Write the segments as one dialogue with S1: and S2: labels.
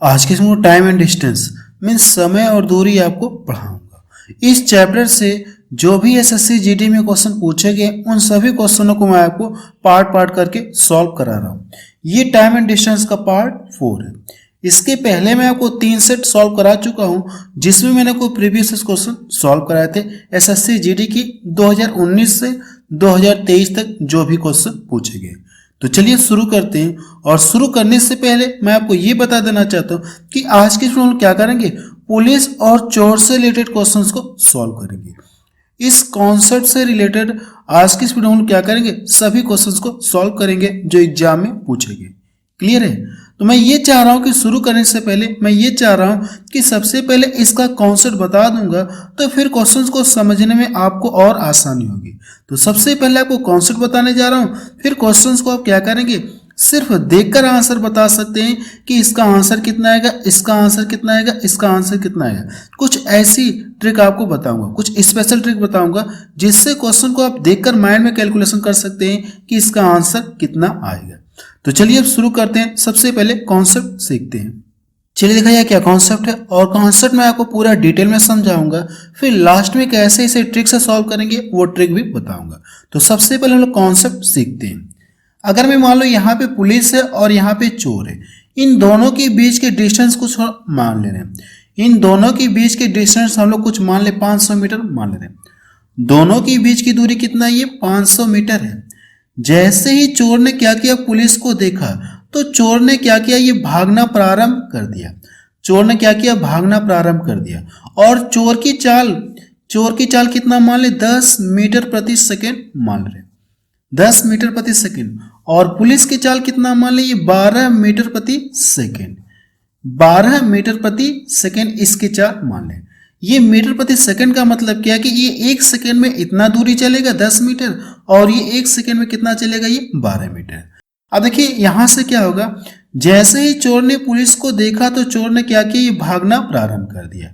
S1: आज के इसमें टाइम एंड डिस्टेंस मीन्स समय और दूरी आपको पढ़ाऊंगा। इस चैप्टर से जो भी एसएससी जीडी में क्वेश्चन पूछे गए उन सभी क्वेश्चनों को मैं आपको पार्ट पार्ट करके सॉल्व करा रहा हूँ। ये टाइम एंड डिस्टेंस का पार्ट 4 है। इसके पहले मैं आपको 3 सेट सॉल्व करा चुका हूँ जिसमें मैंने कोई प्रीवियस क्वेश्चन सॉल्व कराए थे एसएससी जीडी की 2019 से 2023 तक जो भी क्वेश्चन पूछे गए। तो चलिए शुरू करते हैं। और शुरू करने से पहले मैं आपको ये बता देना चाहता हूँ कि आज के वीडियो में क्या करेंगे, पुलिस और चोर से रिलेटेड क्वेश्चंस को सॉल्व करेंगे। इस कॉन्सेप्ट से रिलेटेड आज की इस वीडियो में क्या करेंगे, सभी क्वेश्चंस को सॉल्व करेंगे जो एग्जाम में पूछेंगे। क्लियर है? तो मैं ये चाह रहा हूँ कि शुरू करने से पहले मैं ये चाह रहा हूँ कि सबसे पहले इसका कॉन्सेप्ट बता दूंगा तो फिर क्वेश्चंस को समझने में आपको और आसानी होगी। तो सबसे पहले आपको कॉन्सेप्ट बताने जा रहा हूँ, फिर क्वेश्चंस को आप क्या करेंगे, सिर्फ देखकर आंसर बता सकते हैं कि इसका आंसर कितना आएगा, इसका आंसर कितना आएगा, इसका आंसर कितना आएगा। कुछ ऐसी ट्रिक आपको बताऊंगा, कुछ स्पेशल ट्रिक बताऊंगा जिससे क्वेश्चन को आप देखकर माइंड में कैलकुलेशन कर सकते हैं कि इसका आंसर कितना आएगा। तो चलिए अब शुरू करते हैं। सबसे पहले कॉन्सेप्ट सीखते हैं। चलिए देखा जाए क्या कॉन्सेप्ट है, और कॉन्सेप्ट में आपको पूरा डिटेल में समझाऊंगा, फिर लास्ट में कैसे इसे ट्रिक से सॉल्व करेंगे वो ट्रिक भी बताऊंगा। तो सबसे पहले हम लोग कॉन्सेप्ट सीखते हैं। अगर मैं मान लो यहाँ पे पुलिस है और यहाँ पे चोर है, इन दोनों के बीच के डिस्टेंस कुछ मान ले रहे हैं। इन दोनों के बीच के डिस्टेंस हम लोग कुछ मान ले 500 मीटर मान ले रहे हैं। दोनों के बीच की दूरी कितना है, ये 500 मीटर है। जैसे ही चोर ने क्या किया, पुलिस को देखा तो चोर ने क्या किया, ये भागना प्रारंभ कर दिया। चोर ने क्या किया, भागना प्रारंभ कर दिया। और चोर की चाल कितना मान ले, 10 मीटर प्रति सेकेंड मान रहे, 10 मीटर प्रति सेकेंड। और पुलिस की चाल कितना मान ले, ये 12 मीटर प्रति सेकेंड, 12 मीटर प्रति सेकेंड इसकी चाल मान ले। ये मीटर प्रति सेकंड का मतलब क्या है कि ये 1 सेकंड में इतना दूरी चलेगा 10 मीटर, और ये 1 सेकंड में कितना चलेगा, ये 12 मीटर। अब देखिए यहां से क्या होगा, जैसे ही चोर ने पुलिस को देखा तो चोर ने क्या किया, ये भागना प्रारंभ कर दिया।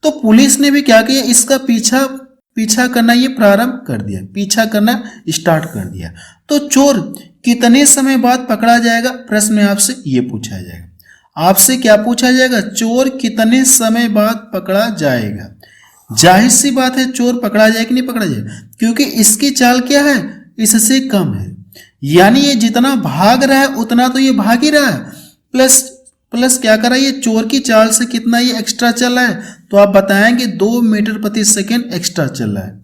S1: तो पुलिस ने भी क्या किया, इसका पीछा करना ये प्रारंभ कर दिया, पीछा करना स्टार्ट कर दिया। तो चोर कितने समय बाद पकड़ा जाएगा, प्रश्न में आपसे ये पूछा जाएगा। आपसे क्या पूछा जाएगा, चोर कितने समय बाद पकड़ा जाएगा। जाहिर सी बात है चोर पकड़ा जाए कि नहीं पकड़ा जाए, क्योंकि इसकी चाल क्या है, इससे कम है। यानी ये जितना भाग रहा है उतना तो ये भाग ही रहा है, प्लस क्या कर रहा है, ये चोर की चाल से कितना ये एक्स्ट्रा चल रहा है, तो आप बताएंगे 2 मीटर प्रति सेकेंड एक्स्ट्रा चल रहा है।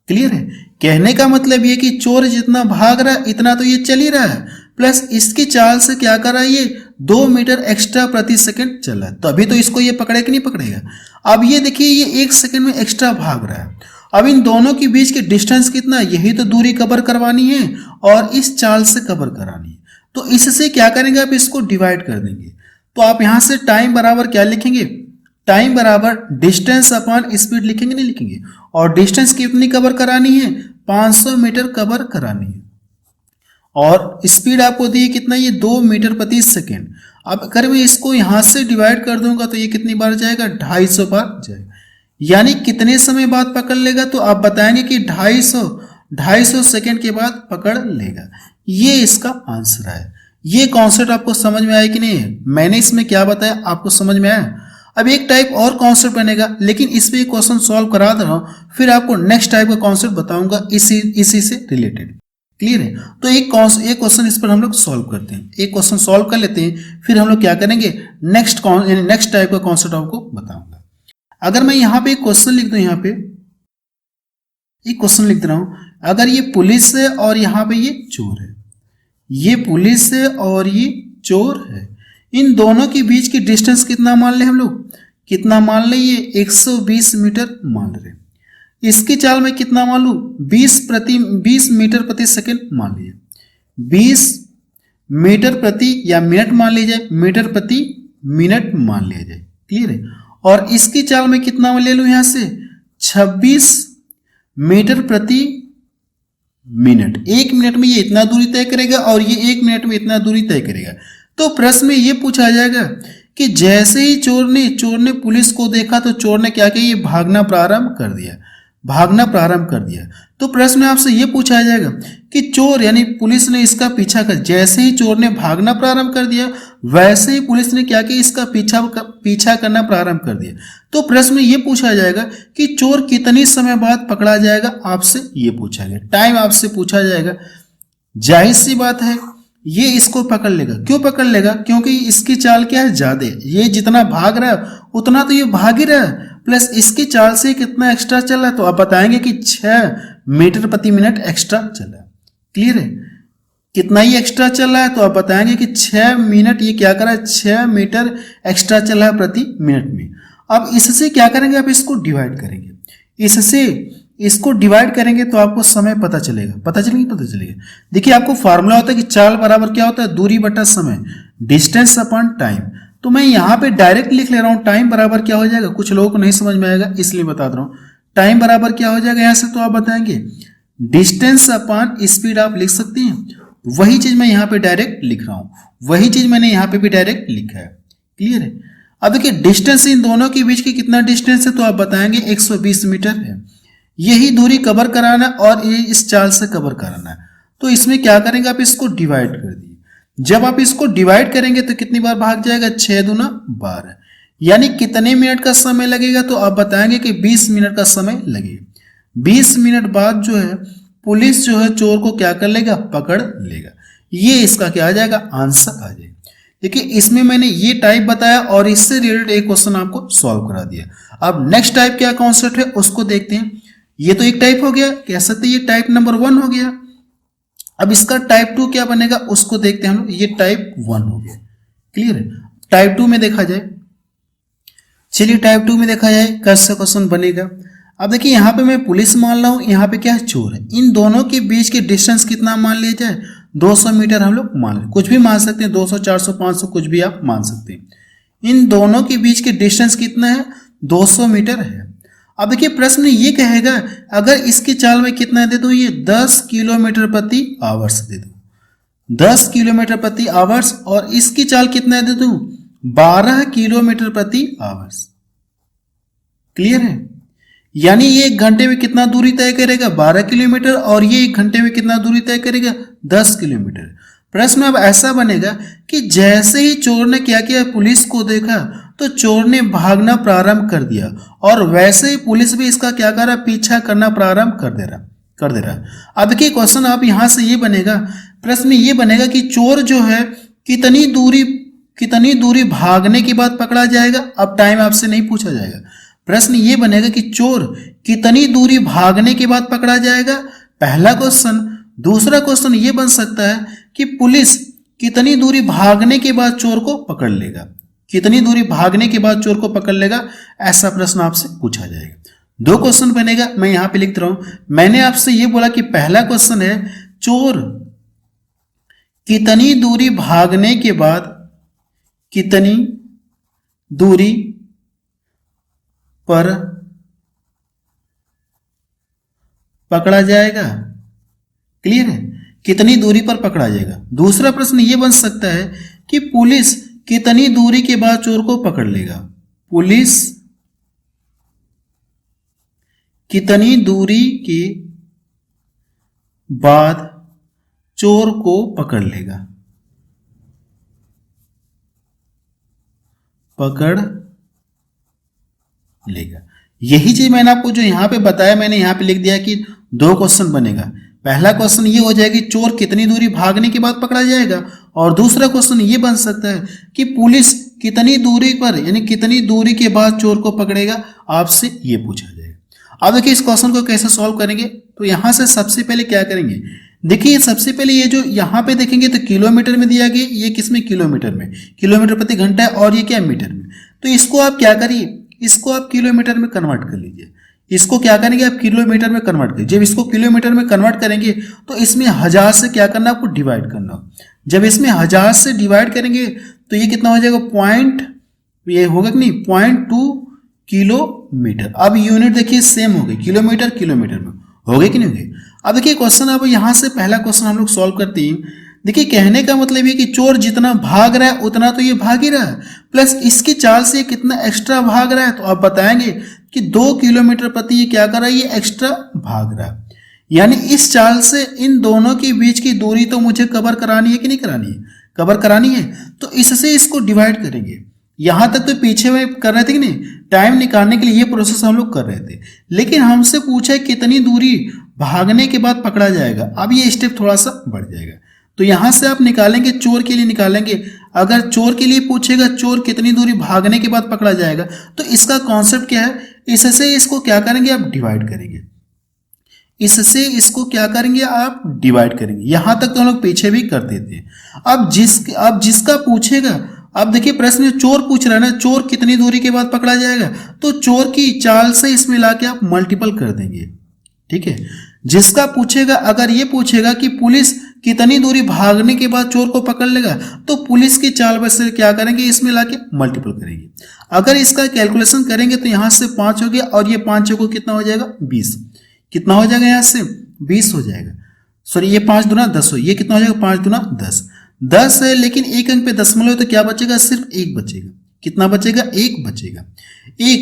S1: क्लियर है? कहने का मतलब ये कि चोर जितना भाग रहा है इतना तो ये चल ही रहा है, प्लस इसकी चाल से क्या कर रहा है, ये 2 मीटर एक्स्ट्रा प्रति सेकंड चल रहा है। तो अभी तो इसको ये पकड़े कि नहीं पकड़ेगा। अब ये देखिए ये 1 सेकंड में एक्स्ट्रा भाग रहा है। अब इन दोनों के बीच के डिस्टेंस कितना है, यही तो दूरी कवर करवानी है और इस चाल से कवर करानी है। तो इससे क्या करेंगे, आप इसको डिवाइड कर देंगे। तो आप यहां से टाइम बराबर क्या लिखेंगे, टाइम बराबर डिस्टेंस अपॉन स्पीड लिखेंगे, नहीं लिखेंगे। और डिस्टेंस कितनी कवर करानी है, 500 मीटर कवर करानी है। और स्पीड आपको दी कितना, ये 2 मीटर प्रति सेकेंड। अब अगर मैं इसको यहां से डिवाइड कर दूंगा तो ये कितनी बार जाएगा, 250 बार जाएगा। यानी कितने समय बाद पकड़ लेगा, तो आप बताएंगे कि 250 सेकेंड के बाद पकड़ लेगा। ये इसका आंसर है। ये कॉन्सेप्ट आपको समझ में आया कि नहीं है, मैंने इसमें क्या बताया आपको समझ में आया। अब एक टाइप और कॉन्सेप्ट बनेगा, लेकिन इस पे क्वेश्चन सॉल्व करा दे रहा हूं, फिर आपको नेक्स्ट टाइप का कॉन्सेप्ट बताऊंगा इसी से रिलेटेड। क्लियर है? तो एक क्वेश्चन इस पर हम लोग सॉल्व करते हैं, एक क्वेश्चन सॉल्व कर लेते हैं, फिर हम लोग क्या करेंगे, नेक्स्ट टाइप का कॉन्सेप्ट आपको बताऊंगा। अगर मैं यहाँ पे एक क्वेश्चन लिख दूं, यहाँ पे एक क्वेश्चन लिख दे रहा हूं, अगर ये पुलिस है और यहाँ पे ये चोर है, ये पुलिस है और ये चोर है, इन दोनों के बीच की डिस्टेंस कितना मान ले हम लोग, कितना मान ले, ये 120 मीटर मान रहे। इसकी चाल में कितना मान लू, 20 मीटर प्रति सेकेंड मान लीजिए, 20 मीटर प्रति या मिनट मान लीजिए, मीटर प्रति मिनट मान लिया जाए। क्लियर है? और इसकी चाल में कितना ले लूं यहां से, 26 मीटर प्रति मिनट। 1 मिनट में ये इतना दूरी तय करेगा और ये 1 मिनट में इतना दूरी तय करेगा। तो प्रश्न में ये पूछा जाएगा कि जैसे ही चोर ने पुलिस को देखा तो चोर ने क्या किया, ये भागना प्रारंभ कर दिया, भागना प्रारंभ कर दिया। तो प्रश्न में आपसे ये पूछा जाएगा कि चोर यानी पुलिस ने इसका पीछा कर, जैसे ही चोर ने भागना प्रारंभ कर दिया वैसे ही पुलिस ने क्या किया, इसका पीछा करना प्रारंभ कर दिया। तो प्रश्न में ये पूछा जाएगा कि चोर कितनी समय बाद पकड़ा जाएगा, आपसे ये पूछा गया, टाइम आपसे पूछा जाएगा। जाहिर सी बात है ये इसको पकड़ लेगा। क्यों पकड़ लेगा? क्योंकि इसकी चाल क्या है, ज्यादा। ये जितना भाग रहा है उतना तो ये भाग ही रहा है, प्लस इसकी चाल से कितना एक्स्ट्रा चल रहा है, तो आप बताएंगे कि 6 मीटर प्रति मिनट एक्स्ट्रा चल रहा है। क्लियर है? कितना ही एक्स्ट्रा चल रहा है, तो आप बताएंगे कि 6 मिनट ये क्या कर रहा है, 6 मीटर एक्स्ट्रा चल रहा है प्रति मिनट में। अब इससे क्या करेंगे, आप इसको डिवाइड करेंगे, इससे इसको डिवाइड करेंगे तो आपको समय पता चलेगा। पता चलेगा। देखिए आपको फार्मूला होता है कि चाल बराबर क्या होता है, दूरी बटा समय, डिस्टेंस अपॉन टाइम। तो मैं यहाँ पे डायरेक्ट लिख ले रहा हूँ, टाइम बराबर क्या हो जाएगा, कुछ लोगों को नहीं समझ में आएगा इसलिए बता रहा हूँ। टाइम बराबर क्या हो जाएगा यहाँ से, तो आप बताएंगे डिस्टेंस अपॉन स्पीड आप लिख सकते हैं। वही चीज मैं यहाँ पे डायरेक्ट लिख रहा हूँ, वही चीज मैंने यहाँ पे भी डायरेक्ट लिखा है। क्लियर है? अब देखिए डिस्टेंस इन दोनों के बीच की कितना डिस्टेंस है, तो आप बताएंगे 120 मीटर है। यही दूरी कवर कराना और ये इस चाल से कवर कराना है। तो इसमें क्या करेंगे, आप इसको डिवाइड कर दिए। जब आप इसको डिवाइड करेंगे तो कितनी बार भाग जाएगा, 6 दूना 12, यानी कितने मिनट का समय लगेगा, तो आप बताएंगे कि 20 मिनट का समय लगेगा। 20 मिनट बाद जो है पुलिस जो है चोर को क्या कर लेगा, पकड़ लेगा। ये इसका क्या आ जाएगा, आंसर आ जाएगा। देखिए इसमें मैंने ये टाइप बताया और इससे रिलेटेड एक क्वेश्चन आपको सॉल्व करा दिया। अब नेक्स्ट टाइप क्या कॉन्सेप्ट है उसको देखते हैं। ये तो एक टाइप हो गया, कह सकते हैं ये टाइप नंबर 1 हो गया। अब इसका टाइप 2 क्या बनेगा उसको देखते हैं हम लोग। ये टाइप 1 हो गया। क्लियर है? टाइप 2 में देखा जाए, चलिए टाइप 2 में देखा जाए कैसे क्वेश्चन बनेगा। अब देखिए यहाँ पे मैं पुलिस मान रहा हूँ, यहाँ पे क्या है, चोर है। इन दोनों के बीच की डिस्टेंस कितना मान लिया जाए, 200 मीटर हम लोग मान लें, कुछ भी मान सकते हैं, 200 400 500 कुछ भी आप मान सकते हैं। इन दोनों के बीच की डिस्टेंस कितना है, 200 मीटर है। अब देखिए प्रश्न ये कहेगा अगर इसकी चाल में कितना दे दूं, ये 10 किलोमीटर प्रति आवर्स दे दूं, 10 किलोमीटर प्रति आवर्स, और इसकी चाल कितना दे दूं, 12 किलोमीटर प्रति आवर्स। क्लियर है? यानी ये 1 घंटे में कितना दूरी तय करेगा, 12 किलोमीटर, और ये 1 घंटे में कितना दूरी तय करेगा, 10 किलोमीटर। प्रश्न अब ऐसा बनेगा कि जैसे ही चोर ने क्या किया, पुलिस को देखा तो चोर ने भागना प्रारंभ कर दिया, और वैसे ही पुलिस भी इसका क्या कर रहा, पीछा करना प्रारंभ कर दे रहा। अब देखिए क्वेश्चन आप यहां से ये बनेगा, प्रश्न ये बनेगा कि चोर जो है कितनी दूरी भागने के बाद पकड़ा जाएगा। अब टाइम आपसे नहीं पूछा जाएगा, प्रश्न ये बनेगा कि चोर कितनी दूरी भागने के बाद पकड़ा जाएगा, पहला क्वेश्चन। दूसरा क्वेश्चन ये बन सकता है कि पुलिस कितनी दूरी भागने के बाद चोर को पकड़ लेगा, कितनी दूरी भागने के बाद चोर को पकड़ लेगा, ऐसा प्रश्न आपसे पूछा जाएगा। 2 क्वेश्चन बनेगा, मैं यहां पे लिख रहा हूं। मैंने आपसे ये बोला कि पहला क्वेश्चन है चोर कितनी दूरी भागने के बाद कितनी दूरी पर पकड़ा जाएगा। क्लियर है? कितनी दूरी पर पकड़ा जाएगा। दूसरा प्रश्न ये बन सकता है कि पुलिस कितनी दूरी के बाद चोर को पकड़ लेगा, पुलिस कितनी दूरी के बाद चोर को पकड़ लेगा, यही चीज मैंने आपको जो यहां पे बताया, मैंने यहां पे लिख दिया कि 2 क्वेश्चन बनेगा। पहला क्वेश्चन ये हो जाएगा कि चोर कितनी दूरी भागने के बाद पकड़ा जाएगा, और दूसरा क्वेश्चन ये बन सकता है कि पुलिस कितनी दूरी पर यानी कितनी दूरी के बाद चोर को पकड़ेगा, आपसे ये पूछा जाएगा। अब देखिए इस क्वेश्चन को कैसे सॉल्व करेंगे, तो यहां से सबसे पहले क्या करेंगे, देखिए सबसे पहले ये जो यहाँ पे देखेंगे तो किलोमीटर में दिया गया, ये किसमें, किलोमीटर में, किलोमीटर प्रति घंटा है, और ये क्या, मीटर में। तो इसको आप क्या करिए, इसको आप किलोमीटर में कन्वर्ट कर लीजिए। इसको क्या करेंगे, आप किलोमीटर में कन्वर्ट करिए। जब इसको किलोमीटर में कन्वर्ट करेंगे तो इसमें 1000 से क्या करना, आपको डिवाइड करना। जब इसमें 1000 से डिवाइड करेंगे तो ये कितना हो जाएगा, ये होगा कि नहीं, 0.2 किलोमीटर। अब यूनिट देखिए सेम हो गई, किलोमीटर किलोमीटर में हो गए कि नहीं हो गए। अब देखिए क्वेश्चन, अब यहां से पहला क्वेश्चन हम लोग सॉल्व करते हैं। देखिए कहने का मतलब ये कि चोर जितना भाग रहा है उतना तो ये भाग ही रहा है, प्लस इसकी चाल से कितना एक्स्ट्रा भाग रहा है, तो आप बताएंगे कि 2 किलोमीटर प्रति ये क्या कर रहा है, ये एक्स्ट्रा भाग रहा है। यानी इस चाल से इन दोनों के बीच की दूरी तो मुझे कवर करानी है कि नहीं करानी है, कवर करानी है। तो इससे इसको डिवाइड करेंगे। यहां तक तो पीछे में कर रहे थे कि नहीं, टाइम निकालने के लिए ये प्रोसेस हम लोग कर रहे थे, लेकिन हमसे पूछा है कितनी दूरी भागने के बाद पकड़ा जाएगा। अब ये स्टेप थोड़ा सा बढ़ जाएगा। तो यहां से आप निकालेंगे, चोर के लिए निकालेंगे। अगर चोर के लिए पूछेगा चोर कितनी दूरी भागने के बाद पकड़ा जाएगा, तो इसका कॉन्सेप्ट क्या है, इससे इसको क्या करेंगे आप डिवाइड करेंगे। इससे इसको क्या करेंगे आप डिवाइड करेंगे। यहां तक तो हम लोग पीछे भी कर देते हैं। अब जिसका पूछेगा, अब देखिए प्रश्न में चोर पूछ रहा है ना, चोर कितनी दूरी के बाद पकड़ा जाएगा, तो चोर की चाल से इसमें लाके आप मल्टीपल कर देंगे। ठीक है। जिसका पूछेगा, अगर ये पूछेगा कि पुलिस कितनी दूरी भागने के बाद चोर को पकड़ लेगा, तो पुलिस की चाल से क्या करेंगे, इसमें लाके मल्टीपल करेंगे। अगर इसका कैलकुलेशन करेंगे तो यहां से 5 हो गया और ये 5 को कितना हो जाएगा 20। कितना हो जाएगा यहां से 20 हो जाएगा। सॉरी, ये 5 दूना 10 हो, ये कितना हो जाएगा 5 दूना 10। 10 है, लेकिन एक अंक पे दशमलव तो क्या बचेगा, सिर्फ 1 बचेगा। कितना बचेगा, 1 बचेगा। 1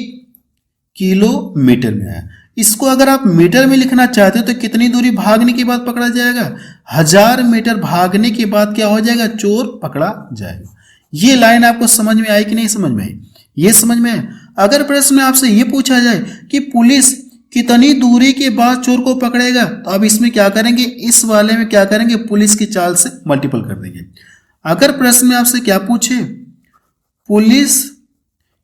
S1: किलोमीटर में आया। इसको अगर आप मीटर में लिखना चाहते हो तो कितनी दूरी भागने के बाद पकड़ा जाएगा, 1000 मीटर भागने के बाद क्या हो जाएगा, चोर पकड़ा जाएगा। ये लाइन आपको समझ में आई कि नहीं समझ में आई, ये समझ में आया। अगर प्रश्न में आपसे ये पूछा जाए कि पुलिस कितनी दूरी के बाद चोर को पकड़ेगा, तो अब इसमें क्या करेंगे, इस वाले में क्या करेंगे, पुलिस की चाल से मल्टीपल कर देंगे। अगर प्रश्न में आपसे क्या पूछे, पुलिस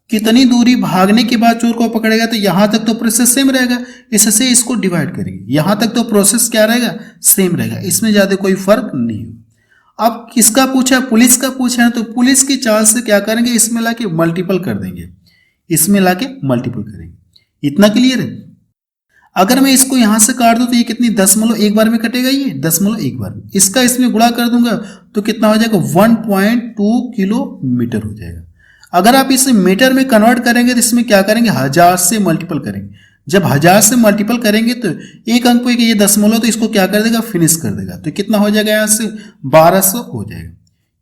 S1: कितनी दूरी भागने के बाद चोर को पकड़ेगा, तो यहां तक तो प्रोसेस सेम रहेगा, इससे इसको डिवाइड करेंगे। यहां तक तो प्रोसेस क्या रहेगा, सेम रहेगा, इसमें ज्यादा कोई फर्क नहीं हो। अब किसका पूछा, पुलिस का पूछा है, तो पुलिस की चाल से क्या करेंगे, इसमें लाके मल्टीपल कर देंगे, इसमें लाके मल्टीपल करेंगे। इतना क्लियर है। अगर मैं इसको यहां से काट दूं तो ये कितनी दशमलव एक बार में कटेगा, ये दशमलव एक बार में। इसका इसमें गुणा कर दूंगा तो कितना हो जाएगा, 1.2 किलोमीटर हो जाएगा। अगर आप इसे मीटर में कन्वर्ट करेंगे तो इसमें क्या करेंगे, 1000 से मल्टीपल करेंगे। जब 1000 से मल्टीपल करेंगे तो एक अंक पे ये दशमलव, तो इसको क्या कर देगा, फिनिश कर देगा। तो कितना हो जाएगा, यहां से 1200 हो जाएगा।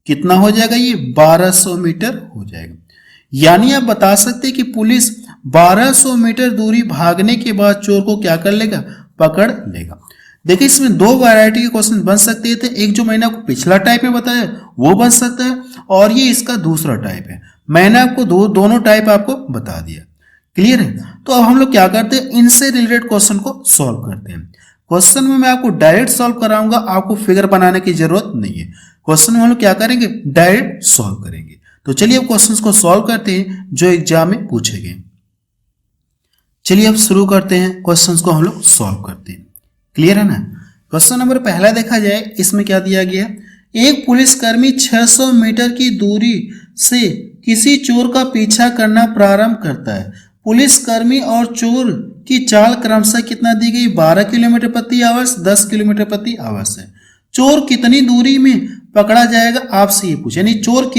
S1: कितना हो जाएगा, ये 1200 मीटर हो जाएगा। यानी आप बता सकते हैं कि पुलिस 1200 मीटर दूरी भागने के बाद चोर को क्या कर लेगा, पकड़ लेगा। देखिए इसमें 2 वैरायटी के क्वेश्चन बन सकते थे। एक जो मैंने आपको पिछला टाइप में बताया वो बन सकता है, और ये इसका दूसरा टाइप है। मैंने आपको दोनों टाइप आपको बता दिया। क्लियर है। तो अब हम लोग क्या करते हैं, इनसे रिलेटेड क्वेश्चन को सॉल्व करते हैं। क्वेश्चन में मैं आपको डायरेक्ट सॉल्व कराऊंगा, आपको फिगर बनाने की जरूरत नहीं है। क्वेश्चन में हम लोग क्या करेंगे, डायरेक्ट सॉल्व करेंगे। तो चलिए अब क्वेश्चंस को सॉल्व करते हैं जो एग्जाम में पूछे गए। चलिए अब शुरू करते हैं, क्वेश्चंस को हम लोग सॉल्व करते हैं। क्लियर है ना। क्वेश्चन नंबर पहला देखा जाए, इसमें क्या दिया गया, एक पुलिसकर्मी 600 मीटर की दूरी से किसी चोर का पीछा करना प्रारंभ करता है। पुलिसकर्मी और चोर की चाल क्रमशः कितना दी गई, 12 किलोमीटर प्रति आवर्स, 10 किलोमीटर प्रति आवर्स है। चोर कितनी दूरी में पकड़ा जाएगा, आपसे ये पूछा, यानी चोर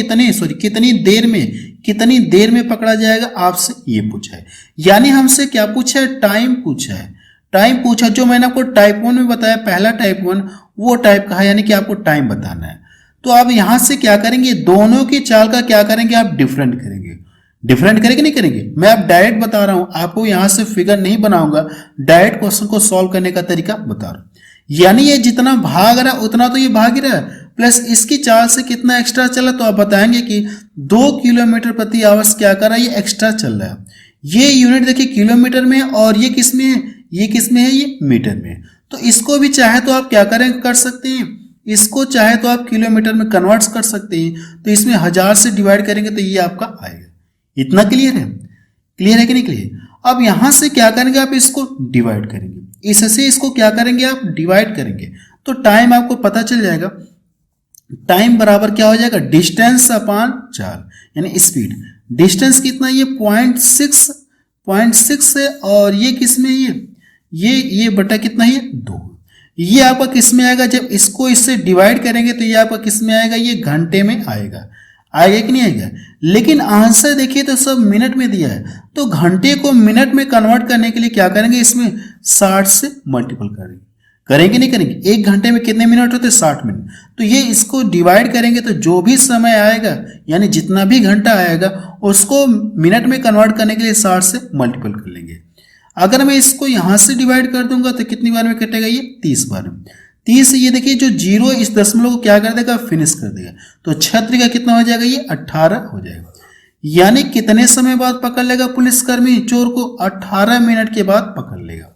S1: कितनी देर में पकड़ा जाएगा, आपसे ये पूछा है। यानी हमसे क्या पूछा है, टाइम पूछा है। टाइम पूछा, जो मैंने आपको टाइप 1 में बताया, पहला टाइप 1 वो टाइप का है, यानी कि आपको टाइम बताना है। तो आप यहां से क्या करेंगे, दोनों की चाल का क्या करेंगे, आप डिफरेंट करेंगे। डिफरेंट करेंगे नहीं करेंगे, मैं आप डायरेक्ट बता रहा हूं, आपको यहां से फिगर नहीं बनाऊंगा, डायरेक्ट क्वेश्चन को सॉल्व करने का तरीका बता रहा हूं। यानी ये जितना भाग रहा उतना तो ये भाग ही रहा है, प्लस इसकी चाल से कितना एक्स्ट्रा चला, तो आप बताएंगे कि 2 किलोमीटर प्रति आवर्स क्या कर रहा है, ये एक्स्ट्रा चल रहा है। ये यूनिट देखिए किलोमीटर में है, और ये किस में है, ये मीटर में है। तो इसको भी चाहे तो आप क्या करें, कर सकते हैं, इसको चाहे तो आप किलोमीटर में कन्वर्ट कर सकते हैं। तो इसमें 1000 से डिवाइड करेंगे तो ये आपका आएगा। इतना क्लियर है, क्लियर है कि नहीं क्लियर। अब यहां से क्या करेंगे, आप इसको डिवाइड करेंगे, इससे इसको क्या करेंगे, आप डिवाइड करेंगे। तो टाइम आपको पता चल जाएगा, टाइम बराबर क्या हो जाएगा, डिस्टेंस अपॉन चाल, यानी स्पीड। डिस्टेंस कितना, ये 0.6 है, और ये किसमें, ये बटा कितना है, 2। ये आपका किस में आएगा, जब इसको इससे डिवाइड करेंगे तो ये आपका किस में आएगा, ये घंटे में आएगा कि नहीं आएगा। लेकिन आंसर देखिए तो सब मिनट में दिया है, तो घंटे को मिनट में कन्वर्ट करने के लिए क्या करेंगे, इसमें 60 से मल्टीपल करेंगे नहीं करेंगे। 1 घंटे में कितने मिनट होते हैं, 60 मिनट। तो ये इसको डिवाइड करेंगे तो जो भी समय आएगा, यानी जितना भी घंटा आएगा, उसको मिनट में कन्वर्ट करने के लिए 60 से मल्टीपल कर लेंगे। अगर मैं इसको यहां से डिवाइड कर दूंगा तो कितनी बार में कटेगा ये 30 बार में। 30 ये देखिए जो जीरो इस दशमलव को क्या कर देगा फिनिश कर देगा, तो 6 का कितना हो जाएगा ये 18 हो जाएगा। यानी कितने समय बाद पकड़ लेगा पुलिसकर्मी चोर को, 18 मिनट के बाद पकड़ लेगा।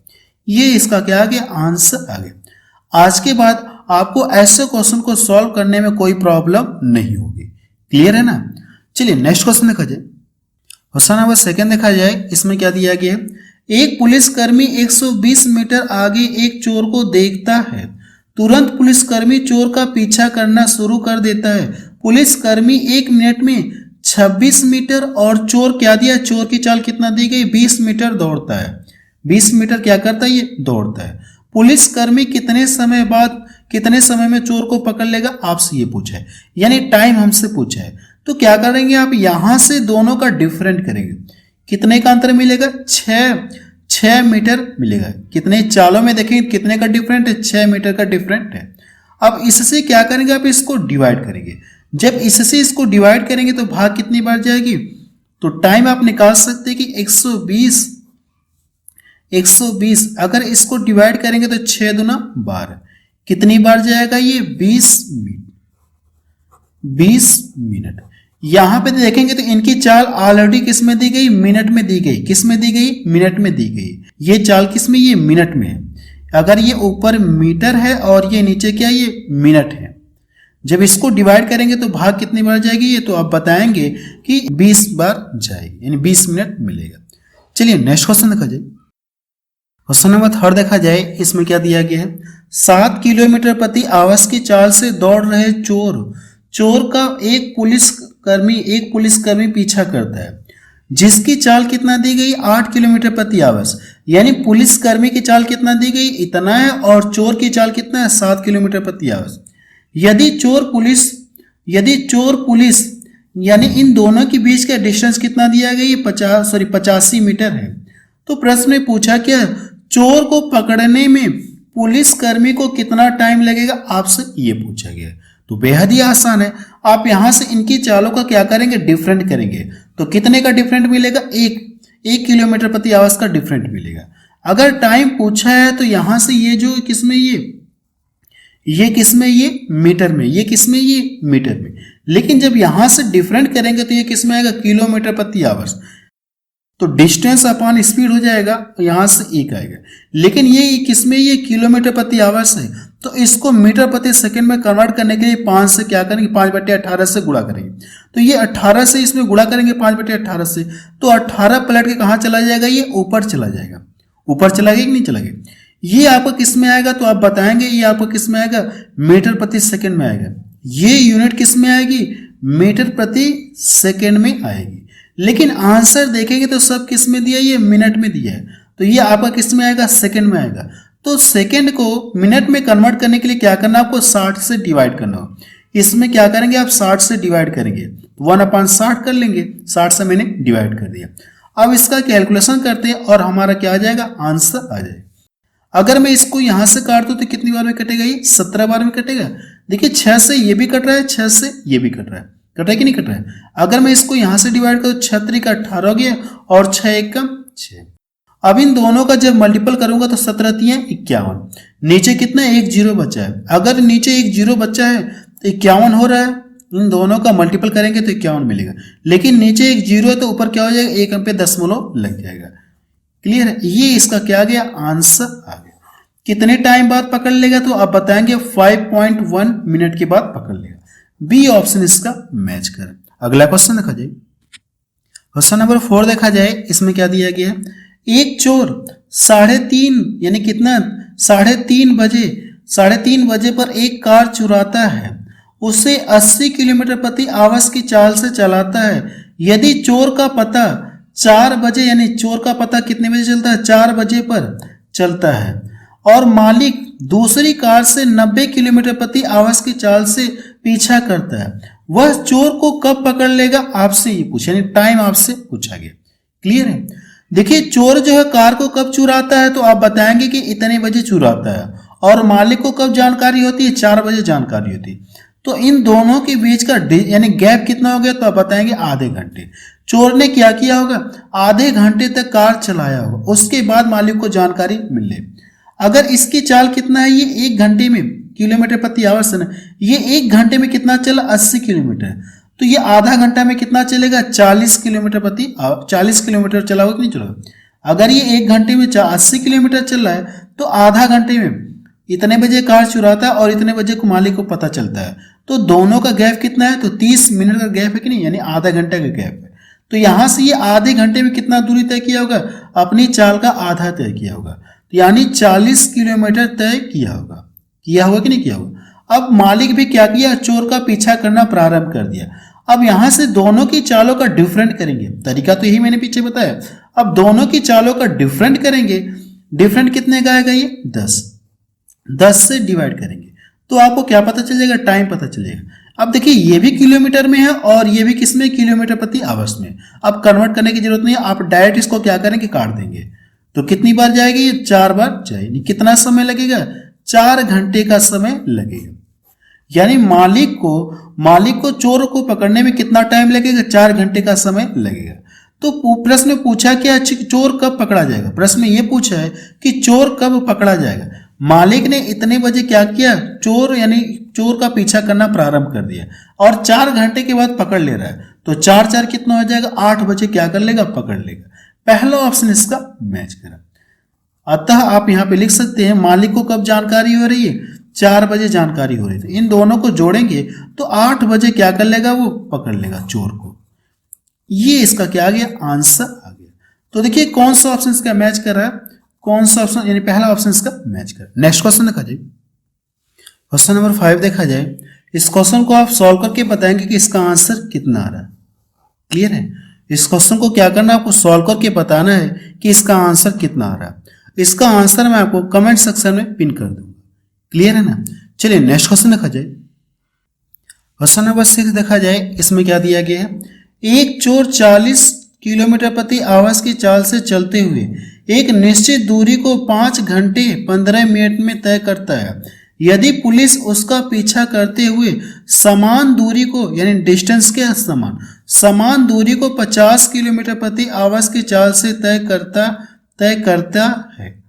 S1: ये इसका क्या आ गया आंसर आ गया। आज के बाद आपको ऐसे क्वेश्चन को सॉल्व करने में कोई प्रॉब्लम नहीं होगी। क्लियर है ना। चलिए नेक्स्ट क्वेश्चन देखा जाए। क्वेश्चन नंबर सेकंड देखा जाए, इसमें क्या दिया गया है, एक पुलिसकर्मी 120 मीटर आगे एक चोर को देखता है, तुरंत पुलिसकर्मी चोर का पीछा करना शुरू कर देता है। पुलिसकर्मी 1 मिनट में 26 मीटर और चोर क्या दिया, चोर की चाल कितना दी गई 20 मीटर दौड़ता है। 20 मीटर क्या करता है ये दौड़ता है। पुलिसकर्मी कितने समय में चोर को पकड़ लेगा, आपसे ये पूछा है, यानी टाइम हमसे पूछा है। तो क्या करेंगे आप यहां से दोनों का डिफरेंट करेंगे। कितने का अंतर मिलेगा 6 मीटर मिलेगा। कितने चालों में देखेंगे कितने का डिफरेंट है 6 मीटर का डिफरेंट है। अब इससे क्या करेंगे आप इसको डिवाइड करेंगे। जब इससे इसको डिवाइड करेंगे तो भाग कितनी बार जाएगी, तो टाइम आप निकाल सकते हैं कि 120 अगर इसको डिवाइड करेंगे तो 6 दूना 12 कितनी बार जाएगा ये 20 मिनट। यहां पे देखेंगे तो इनकी चाल ऑलरेडी किस में दी गई, मिनट में दी गई। किस में दी गई, मिनट में दी गई। ये चाल किस में, ये मिनट में है। अगर ये ऊपर मीटर है और ये नीचे क्या ये मिनट है। जब इसको डिवाइड करेंगे तो भाग कितनी बार जाएगी ये, तो आप बताएंगे कि 20 बार जाएगी, यानी 20 मिनट मिलेगा। चलिए नेक्स्ट क्वेश्चन देखा जाए। क्वेश्चन नंबर थर्ड देखा जाए, इसमें क्या दिया गया है, 7 किलोमीटर प्रति आवर्स की चाल से दौड़ रहे चोर का एक पुलिसकर्मी पीछा करता है, जिसकी चाल कितना दी गई 8 किलोमीटर प्रति आवर्स। यानी पुलिसकर्मी की चाल कितना दी गई इतना है और चोर की चाल कितना है 7 किलोमीटर प्रति आवर्स। यदि चोर पुलिस यानी इन दोनों के बीच का डिस्टेंस कितना दिया गया ये 85 मीटर है। तो प्रश्न में पूछा क्या, चोर को पकड़ने में पुलिसकर्मी को कितना टाइम लगेगा, आपसे ये पूछा गया। तो बेहद ही आसान है। आप यहां से इनकी चालों का क्या करेंगे, डिफरेंट करेंगे। तो कितने का डिफरेंट मिलेगा, 1 किलोमीटर प्रति आवर्स का डिफरेंट मिलेगा। अगर टाइम पूछा है तो यहां से ये जो किसमें ये किसमें, ये मीटर में, ये किसमें, ये मीटर में। लेकिन जब यहां से डिफरेंट करेंगे तो ये किसमें आएगा, किलोमीटर प्रति आवर्स। तो डिस्टेंस अपॉन स्पीड हो जाएगा, यहां से 1 आएगा। लेकिन ये किसमें, ये किलोमीटर प्रति आवर्स है। तो इसको मीटर प्रति सेकंड में कन्वर्ट करने के लिए 5 से क्या करेंगे, 5/18 से गुणा करेंगे। तो ये 18 से इसमें गुणा करेंगे 5/18 से, तो 18 पलट के कहाँ चला जाएगा, ये ऊपर चला जाएगा। ऊपर चला गया कि नहीं चला गया। ये आपका किस में आएगा, तो आप बताएंगे ये आपका किस में आएगा, मीटर प्रति सेकंड में आएगा। ये यूनिट किस में आएगी, मीटर प्रति सेकंड में आएगी। लेकिन आंसर देखेंगे तो सब किस में दिया, ये मिनट में दिया है। तो ये आपका किस में आएगा, सेकंड में आएगा। तो सेकंड को मिनट में कन्वर्ट करने के लिए क्या करना, आपको 60 से डिवाइड करना हो। इसमें क्या करेंगे आप 60 से डिवाइड करेंगे, 1/60 कर लेंगे। 60 से मैंने डिवाइड कर दिया। अब इसका कैलकुलेशन करते हैं और हमारा क्या आ जाएगा, आंसर आ जाएगा। अगर मैं इसको यहां से काट दूं तो कितनी बार में कटेगा, ये 17 बार में कटेगा। देखिए 6 से ये भी कट रहा है, 6 से ये भी कट रहा है, कट रहा है कि नहीं कट रहा है। अगर मैं इसको यहां से डिवाइड करूं 6 का 18 हो गया और 6 1 का 6। अब इन दोनों का जब मल्टीपल करूंगा तो 17 3 51। नीचे कितना 1 0 बचा है। अगर नीचे 1 0 बचा है तो 51 हो रहा है। इन दोनों का मल्टीपल करेंगे तो 51 मिलेगा। लेकिन नीचे 1 0 है तो ऊपर क्या हो जाएगा, 1 पे दशमलव लग जाएगा। क्लियर है। ये इसका क्या आ गया, आंसर आ गया। कितने टाइम बाद पकड़ लेगा, तो आप बताएंगे 5.1 मिनट के बाद पकड़ लेगा। बी ऑप्शन इसका मैच करें। अगला क्वेश्चन देखा जाए। क्वेश्चन नंबर 4 देखा जाए। इसमें क्या दिया गया है, एक चोर 3:30 यानी कितना 3:30 बजे पर एक कार चुराता है। उसे 80 किलोमीटर प्रति आवर्स की चाल से चलाता है। यदि चोर का पता 4 बजे यानी चोर का पता कितने बजे चलता है, 4 बजे पर चलता है और मालिक दूसरी कार से 90 किलोमीटर प्रति आवर्स की चाल से पीछा करता है, वह चोर को कब पकड़ लेगा, आपसे ये पूछा, यानी टाइम आपसे पूछा गया। क्लियर है। देखिए चोर जो है कार को कब चुराता है, तो आप बताएंगे कि इतने बजे चुराता है और मालिक को कब जानकारी होती है, 4 बजे जानकारी होती है। तो इन दोनों के बीच का यानी गैप कितना हो गया, तो आप बताएंगे आधे घंटे। चोर ने क्या किया होगा, आधे घंटे तक कार चलाया होगा, उसके बाद मालिक को जानकारी मिले। अगर इसकी चाल कितना है, ये 1 घंटे में किलोमीटर प्रति आवर से ना, ये 1 घंटे में कितना चला, 80 किलोमीटर, तो ये आधा घंटा में कितना चलेगा, 40 किलोमीटर प्रति 40 किलोमीटर चला होगा कि नहीं चला। अगर ये 1 घंटे में 80 किलोमीटर चल रहा है तो आधा घंटे में इतने बजे कार चुराता है और इतने बजे को मालिक को पता चलता है, तो दोनों का गैप कितना है, तो 30 मिनट का गैप है कि नहीं, यानी आधा घंटे का गैप है। तो यहां से ये आधे घंटे में कितना दूरी तय किया होगा, अपनी चाल का आधा तय किया होगा, तो यानी 40 किलोमीटर तय किया होगा कि नहीं किया होगा। अब मालिक भी क्या किया, चोर का पीछा करना प्रारंभ कर दिया। अब यहां से दोनों की चालों का डिफरेंट करेंगे, तरीका तो यही मैंने पीछे बताया। अब दोनों की चालों का डिफरेंट करेंगे, डिफरेंट कितने का आएगा, ये 10 से डिवाइड करेंगे तो आपको क्या पता चल जाएगा, टाइम पता चलेगा। अब देखिए ये भी किलोमीटर में है और ये भी किसमें, किलोमीटर प्रति आवर्स में। अब कन्वर्ट करने की जरूरत नहीं है, आप डायरेक्ट इसको क्या करेंगे, काट देंगे। तो कितनी बार जाएगी, ये 4 बार जाएगी। कितना समय लगेगा, 4 घंटे का समय लगेगा। यानी मालिक को चोर को पकड़ने में कितना टाइम लगेगा, 4 घंटे का समय लगेगा। तो प्रश्न में पूछा क्या, चोर कब पकड़ा जाएगा, प्रश्न में यह पूछा है कि चोर कब पकड़ा जाएगा। मालिक ने इतने बजे क्या किया, चोर का पीछा करना प्रारंभ कर दिया और 4 घंटे के बाद पकड़ ले रहा है, तो 4 कितना हो जाएगा, 8 बजे क्या कर लेगा, पकड़ लेगा। पहला ऑप्शन इसका मैच करा। अतः आप यहां पे लिख सकते हैं मालिक को कब जानकारी हो रही है, 4 बजे जानकारी हो रही थी। इन दोनों को जोड़ेंगे तो 8 बजे क्या कर लेगा, वो पकड़ लेगा चोर को। ये इसका क्या आ गया, आंसर आ गया। तो देखिए कौन सा ऑप्शन इसका मैच कर रहा है, कौन सा ऑप्शन, यानी पहला ऑप्शन इसका मैच कर। नेक्स्ट क्वेश्चन देखा जाए, क्वेश्चन नंबर 5 देखा जाए। इस क्वेश्चन को आप सॉल्व करके बताएंगे कि इसका आंसर कितना आ रहा है। क्लियर है, इस क्वेश्चन को क्या करना है, आपको सॉल्व करके बताना है कि इसका आंसर कितना आ रहा है। इसका आंसर मैं आपको कमेंट सेक्शन में पिन कर दूंगा। क्लियर है ना। चलिए नेक्स्ट क्वेश्चन देखा जाए। क्वेश्चन नंबर 6 देखा जाए, इसमें क्या दिया गया है, एक चोर 40 किलोमीटर प्रति आवाज की चाल से चलते हुए एक निश्चित दूरी को 5 घंटे 15 मिनट में तय करता है। यदि पुलिस उसका पीछा करते हुए समान दूरी को, यानी डिस्टेंस के समान दूरी को 50 किलोमीटर प्रति आवाज की चाल से तय करता है,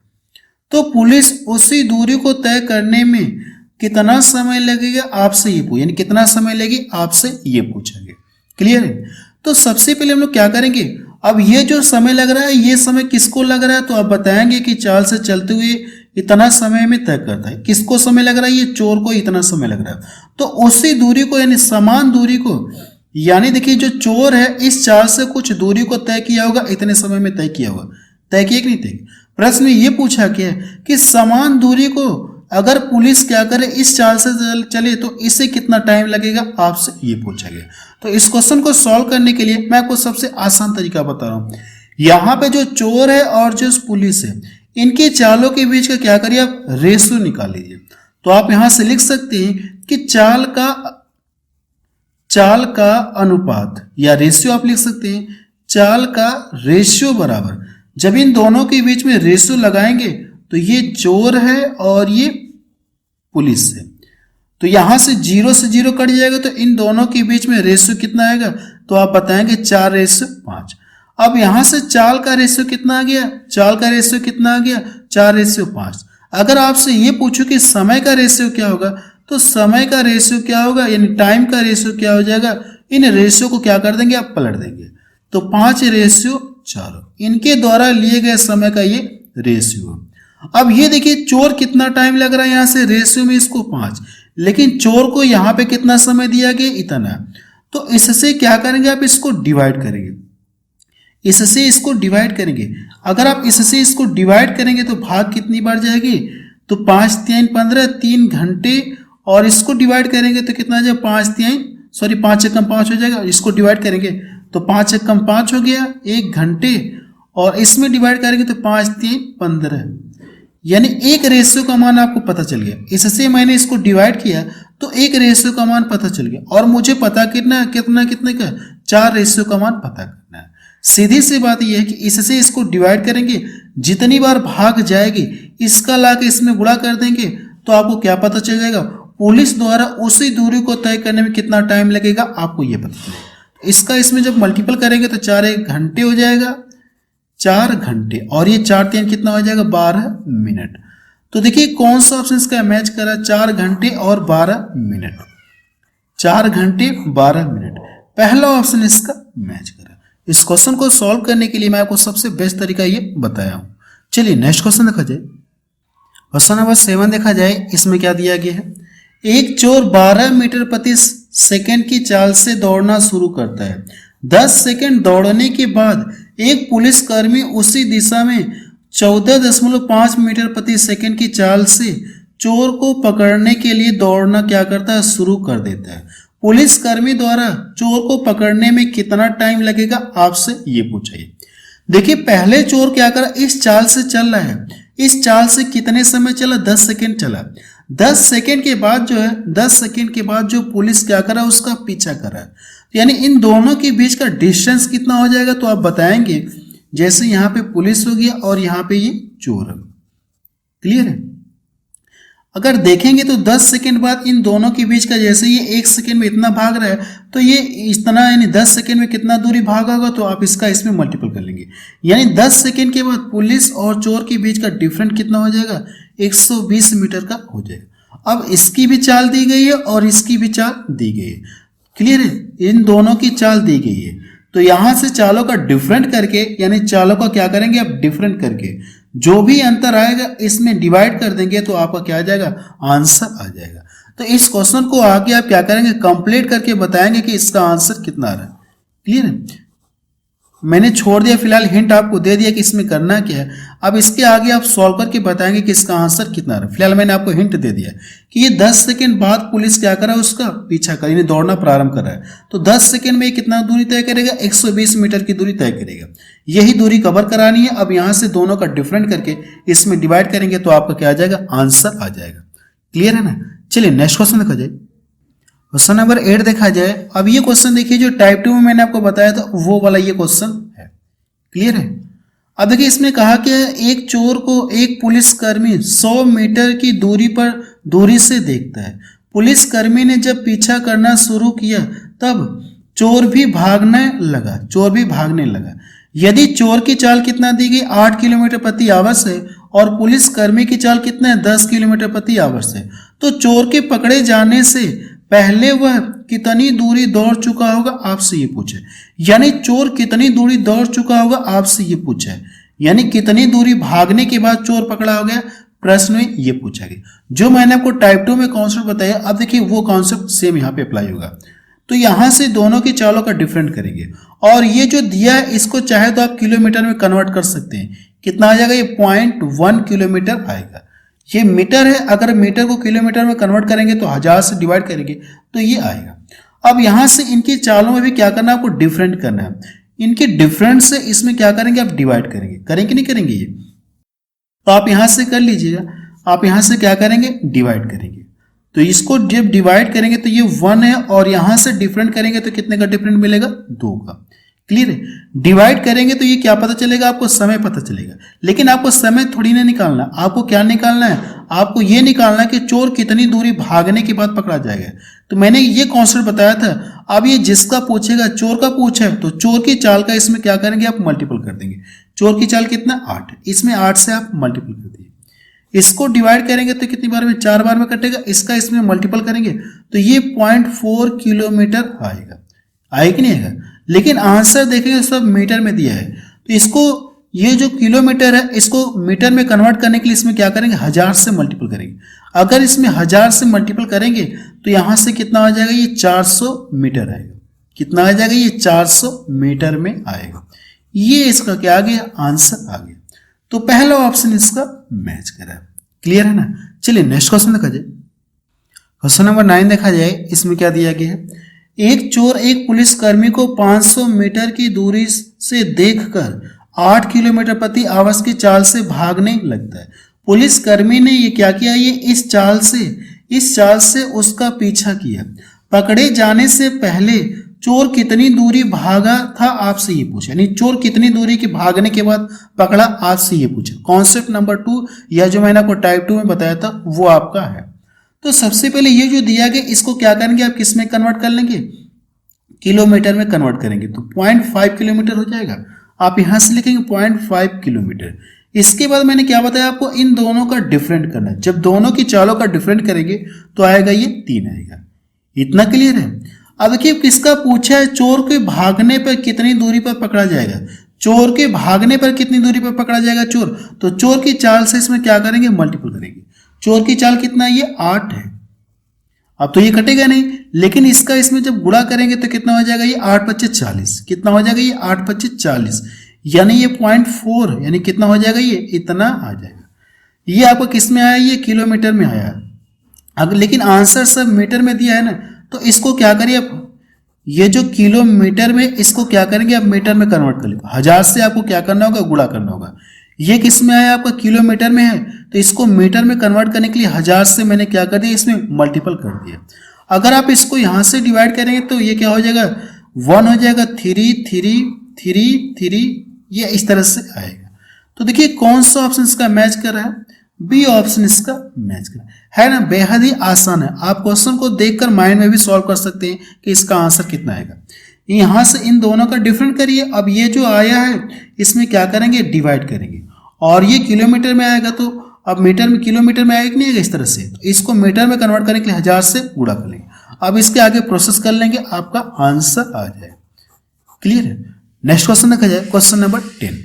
S1: तो पुलिस उसी दूरी को तय करने में कितना समय लगेगा, आपसे ये यानी कितना समय लगेगी, आपसे ये पूछा गया। क्लियर है। तो सबसे पहले हम लोग क्या करेंगे, अब ये जो समय लग रहा है, ये समय किसको लग रहा है, तो आप बताएंगे कि चाल से चलते हुए इतना समय में तय करता है। किसको समय लग रहा है, ये चोर को इतना समय लग रहा है। तो उसी दूरी को, यानी समान दूरी को, यानी देखिए जो चोर है इस चाल से कुछ दूरी को तय किया होगा, इतने समय में तय किया होगा। तय किया कि नहीं तय। प्रश्न में ये पूछा गया कि समान दूरी को अगर पुलिस क्या करे, इस चाल से चले तो इसे कितना टाइम लगेगा, आपसे ये पूछा गया। तो इस क्वेश्चन को सॉल्व करने के लिए मैं आपको सबसे आसान तरीका बता रहा हूं। यहां पे जो चोर है और जो पुलिस है, इनकी चालों के बीच का क्या करिए, आप रेशियो निकाल लीजिए। तो आप यहां से लिख सकते हैं कि चाल का अनुपात या रेशियो आप लिख सकते हैं, चाल का रेशियो बराबर, जब इन दोनों के बीच में रेशियो लगाएंगे तो ये चोर है और ये पुलिस है, तो यहां से 0 से 0 कट जाएगा, तो इन दोनों के बीच में रेशियो कितना आएगा, तो आप बताएंगे 4:5। अब यहां से चाल का रेशियो कितना आ गया, 4:5। अगर आपसे ये पूछो कि समय का रेशियो क्या होगा, तो समय का रेशियो क्या होगा, यानी टाइम का रेशियो क्या हो जाएगा, इन रेशियो को क्या कर देंगे, आप पलट देंगे। तो 5:4 इनके द्वारा लिए गए समय का ये रेशियो। अब ये देखिए चोर कितना टाइम लग रहा है, यहां से रेशियो में इसको 5, लेकिन चोर को यहां पे कितना समय दिया गया, इतना। तो इससे क्या करेंगे, आप इसको डिवाइड करेंगे, इससे इसको डिवाइड करेंगे। अगर आप इससे इसको डिवाइड करेंगे तो भाग कितनी बार जाएगी, तो 5 3 15 3 घंटे, और इसको डिवाइड करेंगे तो कितना आ जाएगा, 5 एकम 5 हो जाएगा। इसको डिवाइड करेंगे तो 5 एकम 5 हो गया 1 घंटे, और इसमें डिवाइड करेंगे तो 5 3 15, यानी एक रेशियो का मान आपको पता चल गया। इससे मैंने इसको डिवाइड किया तो एक रेशियो का मान पता चल गया, और मुझे पता कितने का 4 रेशियो का मान पता करना है। सीधी सी बात यह है कि इससे इसको डिवाइड करेंगे, जितनी बार भाग जाएगी इसका लाके इसमें गुणा कर देंगे, तो आपको क्या पता चल जाएगा, पुलिस द्वारा उसी दूरी को तय करने में कितना टाइम लगेगा, आपको यह पता चलेगा। इसका इसमें जब मल्टीपल करेंगे तो 4 1 घंटे हो जाएगा, 4 घंटे, और ये 4 3 कितना हो जाएगा 12 मिनट। तो देखिए कौन सा ऑप्शन इसका मैच करा, 4 घंटे और 12 मिनट, 4 घंटे 12 मिनट, पहला ऑप्शन इसका मैच करा। इस क्वेश्चन को सॉल्व करने के लिए मैं आपको सबसे बेस्ट तरीका ये बताया हूं। चलिए नेक्स्ट क्वेश्चन देखा जाए। क्वेश्चन नंबर 7 देखा जाए, इसमें क्या दिया गया है, एक चोर 12 मीटर प्रति सेकंड की चाल से दौड़ना शुरू करता है। 10 सेकंड दौड़ने के बाद एक पुलिसकर्मी उसी दिशा में 14.5 मीटर प्रति सेकंड की चाल से चोर को पकड़ने के लिए दौड़ना क्या करता है, शुरू कर देता है। पुलिसकर्मी द्वारा चोर को पकड़ने में कितना टाइम लगेगा, आपसे ये पूछा। देखिए पहले चोर क्या करा, इस चाल से चल रहा है, इस चाल से कितने समय चला, 10 सेकंड चला। 10 सेकंड के बाद जो है, 10 सेकंड के बाद जो पुलिस क्या करा, उसका पीछा करा, यानी इन दोनों के बीच का डिस्टेंस कितना हो जाएगा, तो आप बताएंगे। जैसे यहाँ पे पुलिस हो गया और यहाँ पे ये चोर है, क्लियर है। अगर देखेंगे तो 10 सेकंड बाद इन दोनों के बीच का, जैसे ये 1 सेकंड में इतना भाग रहा है, तो ये इतना, यानी 10 सेकंड में कितना दूरी भागा होगा, तो आप इसका इसमें मल्टीपल कर लेंगे। यानी 10 सेकंड के बाद पुलिस और चोर के बीच का डिफरेंस कितना हो जाएगा, 120 मीटर का हो जाएगा। अब इसकी भी चाल दी गई है और इसकी भी चाल दी गई है, क्लियर है, इन दोनों की चाल दी गई है। तो यहां से चालों का डिफरेंट करके, यानी चालों का क्या करेंगे आप, डिफरेंट करके जो भी अंतर आएगा इसमें डिवाइड कर देंगे, तो आपका क्या आ जाएगा, आंसर आ जाएगा। तो इस क्वेश्चन को आगे आप क्या करेंगे, कंप्लीट करके बताएंगे कि इसका आंसर कितना आ रहा है, क्लियर है। मैंने छोड़ दिया, फिलहाल हिंट आपको दे दिया कि इसमें करना क्या है। अब इसके आगे आप सॉल्व करके बताएंगे कि इसका आंसर कितना आ रहा है। फिलहाल मैंने आपको हिंट दे दिया कि ये 10 सेकंड बाद पुलिस क्या कर रहा है, उसका पीछा कर, यानी दौड़ना प्रारंभ कर रहा है। तो 10 सेकंड में कितना दूरी तय करेगा, 120 मीटर की दूरी तय करेगा। यही दूरी कवर करानी है। अब यहाँ से दोनों का डिफरेंट करके इसमें डिवाइड करेंगे तो आपका क्या आ जाएगा, आंसर आ जाएगा, क्लियर है ना। चलिए नेक्स्ट क्वेश्चन देखा जाए। क्वेश्चन नंबर 8 देखा जाए। अब ये क्वेश्चन देखिए, जो टाइप 2 में मैंने आपको बताया था वो वाला ये क्वेश्चन है, क्लियर है। अब देखिए इसमें कहा कि एक चोर को एक पुलिसकर्मी 100 मीटर की दूरी से देखता है। पुलिसकर्मी ने जब पीछा करना शुरू किया तब चोर भी भागने लगा। यदि चोर की चाल कितना दी गई, 8 किलोमीटर प्रति आवर्स है, और पुलिसकर्मी की चाल कितना है, 10 किलोमीटर प्रति आवर्स है, तो चोर के पकड़े जाने से पहले वह कितनी दूरी दौड़ चुका होगा, आपसे ये पूछे। यानी चोर कितनी दूरी दौड़ चुका होगा, आपसे ये पूछा है। यानी कितनी दूरी भागने के बाद चोर पकड़ा हो गया, प्रश्न में ये पूछा गया। जो मैंने आपको टाइप 2 में कॉन्सेप्ट बताया, अब देखिए वो कॉन्सेप्ट सेम यहाँ पे अप्लाई होगा। तो यहां से दोनों की चालों का डिफरेंट करेंगे, और ये जो दिया है इसको चाहे तो आप किलोमीटर में कन्वर्ट कर सकते हैं। कितना आ जाएगा, ये 0.1 किलोमीटर आएगा। ये मीटर है, अगर मीटर को किलोमीटर में कन्वर्ट करेंगे तो 1000 से डिवाइड करेंगे तो ये आएगा। अब यहां से इनकी चालों में भी क्या करना है, आपको डिफरेंट करना है। इनके डिफरेंस से इसमें क्या करेंगे, आप डिवाइड करेंगे नहीं करेंगे ये, तो आप यहां से कर लीजिएगा। आप यहां से क्या करेंगे, डिवाइड करेंगे। तो इसको जब डिवाइड करेंगे तो ये 1 है, और यहां से डिफरेंट करेंगे तो कितने का डिफरेंट मिलेगा, 2 का, क्लियर है। डिवाइड करेंगे तो ये क्या पता चलेगा, आपको समय पता चलेगा। लेकिन आपको समय थोड़ी ना निकालना, आपको क्या निकालना है, आपको ये निकालना है कि चोर कितनी दूरी भागने के बाद पकड़ा जाएगा। तो मैंने ये कॉन्सेप्ट बताया था। अब ये जिसका पूछेगा, चोर का पूछा है, तो चोर की चाल का इसमें क्या करेंगे, आप मल्टीपल कर देंगे। चोर की चाल कितना, 8, इसमें 8 से आप मल्टीपल कर दिए। इसको डिवाइड करेंगे तो कितनी बार में, 4 बार में कटेगा। इसका इसमें मल्टीपल करेंगे तो ये 0.4 किलोमीटर आएगा कि नहीं आएगा। लेकिन आंसर देखेंगे सब मीटर में दिया है, तो इसको, ये जो किलोमीटर है इसको मीटर में कन्वर्ट करने के लिए इसमें क्या करेंगे, 1000 से मल्टीपल करेंगे। अगर इसमें 1000 से मल्टीपल करेंगे तो यहां से कितना आ जाएगा, ये 400 मीटर आएगा। कितना आ जाएगा, ये 400 मीटर में आएगा। ये इसका क्या आ गया, आंसर आ गया। तो पहला ऑप्शन इसका मैच करा, क्लियर है ना। चलिए नेक्स्ट क्वेश्चन देखा जाए। क्वेश्चन नंबर 9 देखा जाए। इसमें क्या दिया गया है, एक चोर एक पुलिसकर्मी को 500 मीटर की दूरी से देखकर 8 किलोमीटर प्रति आवर्स की चाल से भागने लगता है। पुलिसकर्मी ने ये क्या किया, ये इस चाल से उसका पीछा किया। पकड़े जाने से पहले चोर कितनी दूरी भागा था, आपसे ये पूछा। यानी चोर कितनी दूरी के भागने के बाद पकड़ा, आपसे ये पूछा। कॉन्सेप्ट नंबर 2 या जो मैंने आपको टाइप 2 में बताया था वो आपका है। तो सबसे पहले ये जो दिया गया इसको क्या करेंगे, आप किस में कन्वर्ट कर लेंगे, किलोमीटर में कन्वर्ट करेंगे तो 0.5 किलोमीटर हो जाएगा। आप यहाँ से लिखेंगे 0.5 किलोमीटर। इसके बाद मैंने क्या बताया आपको, इन दोनों का डिफरेंट करना है। जब दोनों की चालों का डिफरेंट करेंगे तो आएगा ये 3 आएगा। इतना क्लियर है। अब देखिए किसका पूछा है, चोर के भागने पर कितनी दूरी पर पकड़ा जाएगा। चोर के भागने पर कितनी दूरी पर पकड़ा जाएगा चोर, तो चोर की चाल से इसमें क्या करेंगे, मल्टीपल करेंगे। चोर की चाल कितना है, ये 8 है। अब तो ये कटेगा नहीं, लेकिन इसका इसमें जब गुणा करेंगे तो कितना हो जाएगा, ये 8 × 25 = 40। कितना हो जाएगा, ये 8 × 25 = 40, यानी ये 0.4, यानी कितना हो जाएगा, ये इतना आ जाएगा। ये आपको किस में आया, ये किलोमीटर में आया। अब लेकिन आंसर सब मीटर में दिया है ना, तो इसको क्या करिए आप, ये जो किलोमीटर में, इसको क्या करेंगे आप मीटर में कन्वर्ट कर लीजिए। 1000 से आपको क्या करना होगा, गुणा करना होगा। ये किस में आया, आपका किलोमीटर में है, तो इसको मीटर में कन्वर्ट करने के लिए 1000 से मैंने क्या कर दिया, इसमें मल्टीपल कर दिया। अगर आप इसको यहाँ से डिवाइड करेंगे तो ये क्या हो जाएगा, 1 हो जाएगा, 3 3 3 3, ये इस तरह से आएगा। तो देखिए कौन सा ऑप्शन इसका मैच कर रहा है, बी ऑप्शन इसका मैच कर रहा है ना। बेहद ही आसान है, आप क्वेश्चन को देखकर माइंड में भी सॉल्व कर सकते हैं कि इसका आंसर कितना आएगा। यहाँ से इन दोनों का डिफरेंट करिए। अब ये जो आया है इसमें क्या करेंगे, डिवाइड करेंगे, और ये किलोमीटर में आएगा तो अब मीटर में, किलोमीटर में आएगा कि नहीं आएगा, इस तरह से। तो इसको मीटर में कन्वर्ट करने के लिए 1000 से गुणा कर लेंगे। अब इसके आगे प्रोसेस कर लेंगे, आपका आंसर आ जाएगा। क्लियर है। नेक्स्ट क्वेश्चन देखा जाए, क्वेश्चन नंबर 10।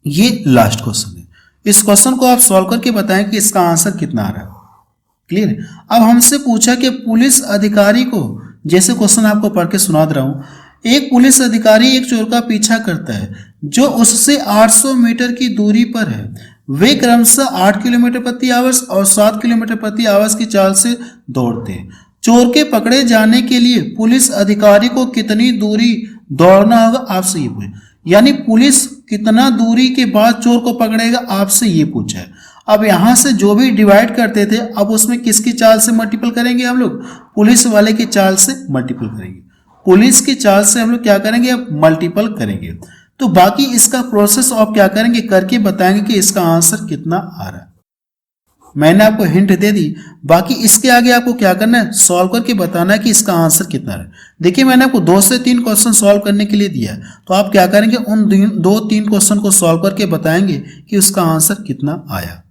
S1: ये लास्ट क्वेश्चन है। इस क्वेश्चन को आप सॉल्व करके बताएं कि इसका आंसर कितना आ रहा है। क्लियर है। अब हमसे पूछा कि पुलिस अधिकारी को, जैसे क्वेश्चन आपको पढ़ के सुना दे रहा हूं, एक पुलिस अधिकारी एक चोर का पीछा करता है जो उससे 800 मीटर की दूरी पर है। वे क्रमशः 8 किलोमीटर प्रति आवर्स और 7 किलोमीटर प्रति आवर्स की चाल से दौड़ते हैं। चोर के पकड़े जाने के लिए पुलिस अधिकारी को कितनी दूरी दौड़ना होगा, आपसे ये पूछे। यानी पुलिस कितना दूरी के बाद चोर को पकड़ेगा, आपसे ये पूछा है। अब यहां से जो भी डिवाइड करते थे, अब उसमें किसकी चाल से मल्टीपल करेंगे हम लोग, पुलिस वाले की चाल से मल्टीपल करेंगे। पुलिस की चाल से हम लोग क्या करेंगे, अब मल्टीपल करेंगे। तो बाकी इसका प्रोसेस आप क्या करेंगे, करके बताएंगे कि इसका आंसर कितना आ रहा है। मैंने आपको हिंट दे दी, बाकी इसके आगे आपको क्या करना है, सॉल्व करके बताना है कि इसका आंसर कितना है। देखिए मैंने आपको 2 से 3 क्वेश्चन सॉल्व करने के लिए दिया है, तो आप क्या करेंगे, उन 2-3 क्वेश्चन को सॉल्व करके बताएंगे कि उसका आंसर कितना आया।